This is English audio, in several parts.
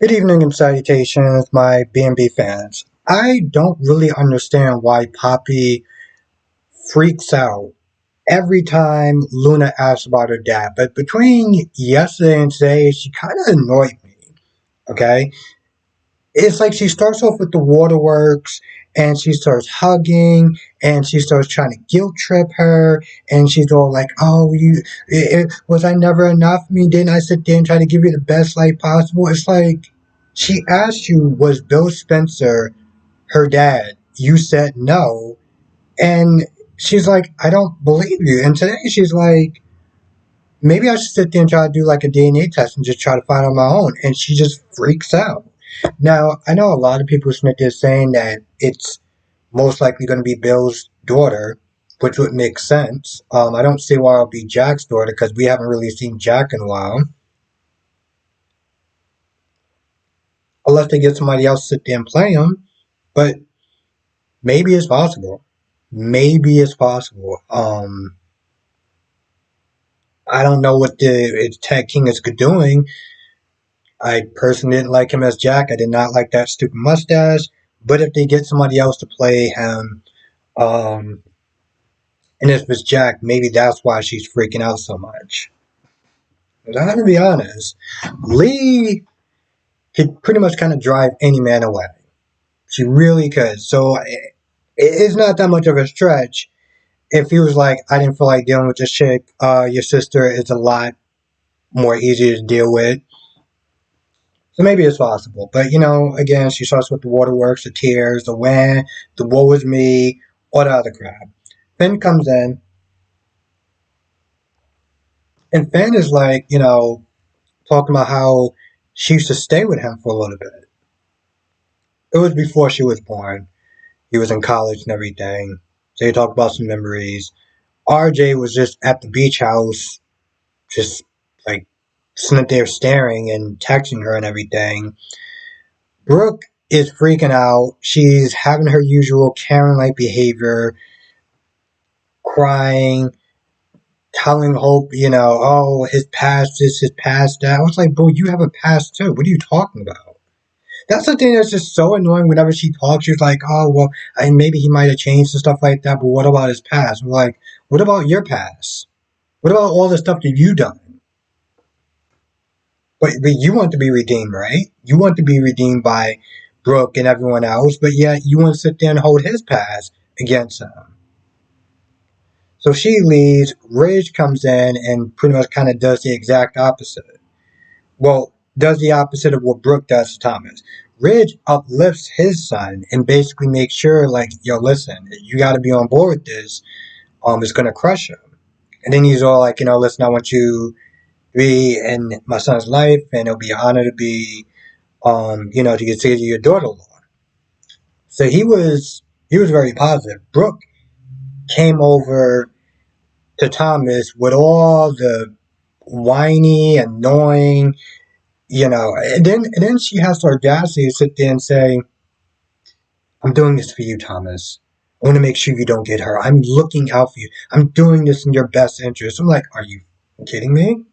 Good evening and salutations, my B&B fans. I don't really understand why Poppy freaks out every time Luna asks about her dad, but between yesterday and today, she kind of annoyed me, okay? It's like she starts off with the waterworks and she starts hugging and she starts trying to guilt trip her and she's all like, oh, was I never enough? I mean, didn't I sit there and try to give you the best life possible? It's like she asked you, was Bill Spencer her dad? You said no. And she's like, I don't believe you. And today she's like, maybe I should sit there and try to do like a DNA test and just try to find on my own. And she just freaks out. Now, I know a lot of people Smith is saying that it's most likely going to be Bill's daughter, which would make sense. I don't see why it'll be Jack's daughter because we haven't really seen Jack in a while. Unless they get somebody else to sit there and play him. But maybe it's possible. Maybe it's possible. I don't know what the Tag King is doing. I personally didn't like him as Jack. I did not like that stupid mustache. But if they get somebody else to play him, um, and if it's Jack, maybe that's why she's freaking out so much. But I'm gonna be honest, Lee could pretty much kind of drive any man away. She really could. So it's not that much of a stretch. If he was like, I didn't feel like dealing with this chick, your sister is a lot more easy to deal with. So maybe it's possible. But, again, she starts with the waterworks, the tears, the when, the woe is me, all the other crap. Finn comes in, and Finn is like, talking about how she used to stay with him for a little bit. It was before she was born. He was in college and everything. So they talk about some memories. RJ was just at the beach house, just like sitting there staring and texting her and everything. Brooke is freaking out. She's having her usual Karen-like behavior, crying, telling Hope, oh, his past this, his past that. I was like, bro, you have a past too. What are you talking about? That's the thing that's just so annoying whenever she talks. She's like, oh, well, maybe he might have changed and stuff like that, but what about his past? I'm like, what about your past? What about all the stuff that you done? But you want to be redeemed, right? You want to be redeemed by Brooke and everyone else, but yet you want to sit there and hold his past against him. So she leaves. Ridge comes in and pretty much kind of does the exact opposite. Well, does the opposite of what Brooke does to Thomas. Ridge uplifts his son and basically makes sure, like, yo, listen, you got to be on board with this. It's going to crush him. And then he's all like, listen, I want you to be in my son's life, and it'll be an honor to be, to consider your daughter-in-law. So he was very positive. Brooke came over to Thomas with all the whiny, annoying, and then she has the audacity to sit there and say, I'm doing this for you, Thomas. I want to make sure you don't get hurt. I'm looking out for you. I'm doing this in your best interest. I'm like, are you kidding me?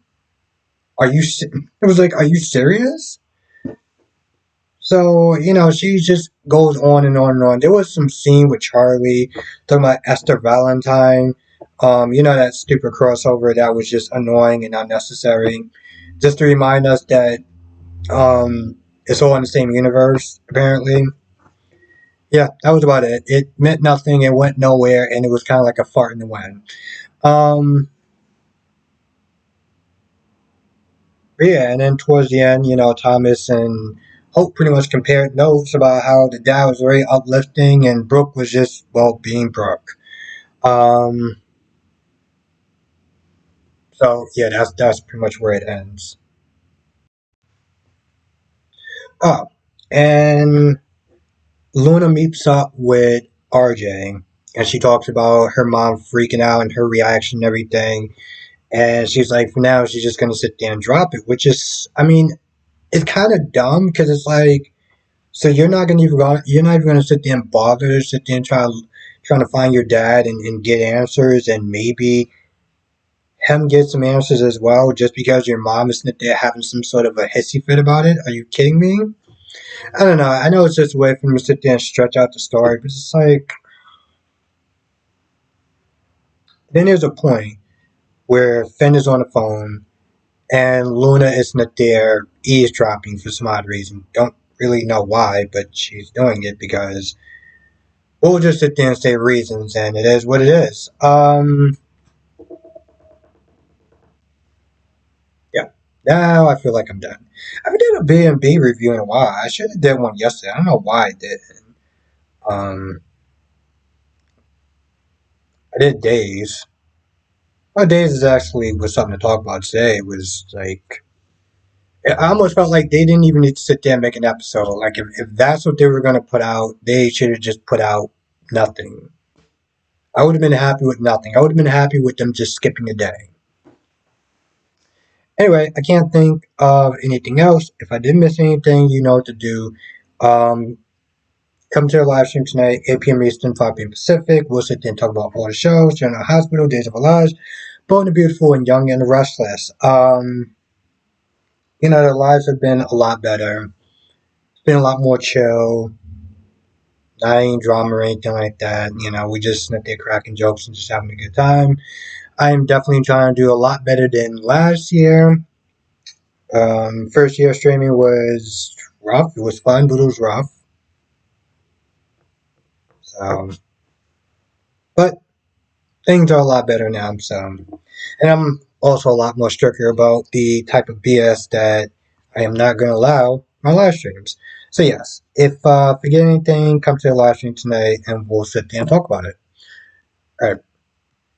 It was like, are you serious? So, she just goes on and on and on. There was some scene with Charlie talking about Esther Valentine. That stupid crossover that was just annoying and unnecessary. Just to remind us that it's all in the same universe, apparently. Yeah, that was about it. It meant nothing, it went nowhere, and it was kind of like a fart in the wind. Um, yeah, and then towards the end, Thomas and Hope pretty much compared notes about how the dad was very uplifting and Brooke was just, well, being Brooke. Um, so yeah, that's pretty much where it ends. Oh, and Luna meets up with RJ, and she talks about her mom freaking out and her reaction and everything. And she's like, for now, she's just gonna sit there and drop it, which is, I mean, it's kind of dumb because it's like, so you're not even gonna sit there and bother to sit there and trying to find your dad and get answers and maybe him get some answers as well just because your mom is there having some sort of a hissy fit about it? Are you kidding me? I don't know. I know it's just a way for him to sit there and stretch out the story, but it's like, then there's a point where Finn is on the phone and Luna is not there eavesdropping for some odd reason. Don't really know why, but she's doing it because we'll just sit there and say reasons, and it is what it is. Yeah. Now I feel like I'm done. I haven't done a B&B review in a while. I should have did one yesterday. I don't know why I didn't. Um, I did Days. My Days is actually was something to talk about today. It was like I almost felt like they didn't even need to sit there and make an episode. Like if that's what they were gonna put out, they should have just put out nothing. I would have been happy with nothing. I would have been happy with them just skipping a day. Anyway, I can't think of anything else. If I did miss anything, you know what to do. Um, Come to our live stream tonight, 8 p.m. Eastern, 5 p.m. Pacific. We'll sit there and talk about all the shows, General Hospital, Days of Our Lives, Bold and the Beautiful, and Young and the Restless. The lives have been a lot better. It's been a lot more chill. Not any drama or anything like that. We just sit there cracking jokes and just having a good time. I am definitely trying to do a lot better than last year. First year streaming was rough. It was fun, but it was rough. So, but things are a lot better now. So, and I'm also a lot more stricter about the type of BS that I am not going to allow my live streams. So yes, if forget anything, come to the live stream tonight, and we'll sit there and talk about it. All right.